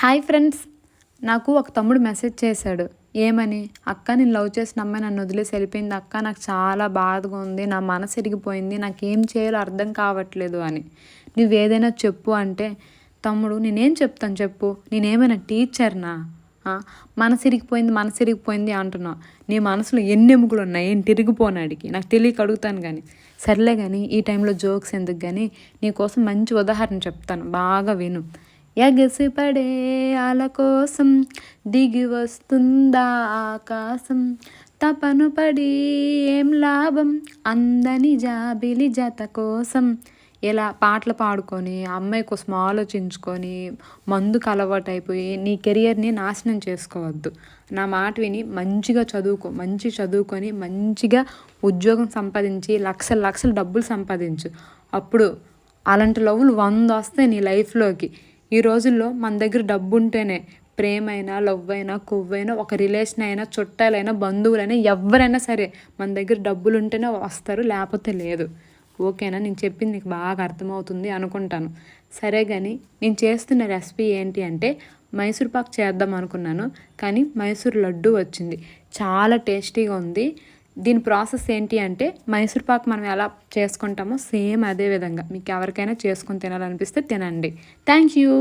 Hi friends, నాకు ఒక తమ్ముడు మెసేజ్ చేశాడు. ఏమని? అక్క, నేను లవ్ చేసిన అమ్మాయి నన్ను వదిలేసి వెళ్ళిపోయింది అక్క, నాకు చాలా బాధగా ఉంది, నా మనసు ఇరిగిపోయింది, నాకేం చేయాలో అర్థం కావట్లేదు అని. నువ్వేదైనా చెప్పు అంటే, తమ్ముడు నేనేం చెప్తాను చెప్పు, నేనేమైనా టీచర్నా? మనసు ఇరిగిపోయింది అంటున్నావు. నీ మనసులో ఎన్ని ఎముకలు ఉన్నాయి, ఏం తిరిగిపోనాడికి నాకు తెలియక అడుగుతాను. కానీ సర్లే, కానీ ఈ టైంలో జోక్స్ ఎందుకు, కానీ నీకోసం మంచి ఉదాహరణ చెప్తాను, బాగా విను. ఎగసిపడే అల కోసం దిగి వస్తుందా ఆకాశం, తపను పడి ఏం లాభం అందని జాబిలి జత కోసం. ఇలా పాటలు పాడుకొని అమ్మాయి కోసం ఆలోచించుకొని మందుకు అలవాటు అయిపోయి నీ కెరియర్ని నాశనం చేసుకోవద్దు. నా మాట విని మంచిగా చదువుకొని మంచిగా ఉద్యోగం సంపాదించి లక్షలు డబ్బులు సంపాదించు. అప్పుడు అలాంటి లవ్లు 100 వస్తాయి నీ లైఫ్లోకి. ఈ రోజుల్లో మన దగ్గర డబ్బు ఉంటేనే ప్రేమైనా, లవ్ అయినా, కొవ్వైనా, ఒక రిలేషన్ అయినా, చుట్టాలైనా, బంధువులైనా, ఎవరైనా సరే మన దగ్గర డబ్బులు ఉంటేనే వస్తారు, లేకపోతే లేదు. ఓకేనా? నేను చెప్పింది నీకు బాగా అర్థమవుతుంది అనుకుంటాను. సరే, కానీ నేను చేస్తున్న రెసిపీ ఏంటి అంటే మైసూర్ పాక్ చేద్దాం అనుకున్నాను, కానీ మైసూర్ లడ్డు వచ్చింది. చాలా టేస్టీగా ఉంది. దీని ప్రాసెస్ ఏంటి అంటే మైసూర్ పాక్ మనం ఎలా చేసుకుంటామో సేమ్ అదే విధంగా మీకు ఎవరికైనా చేసుకొని తినాలనిపిస్తే తినండి. Thank you.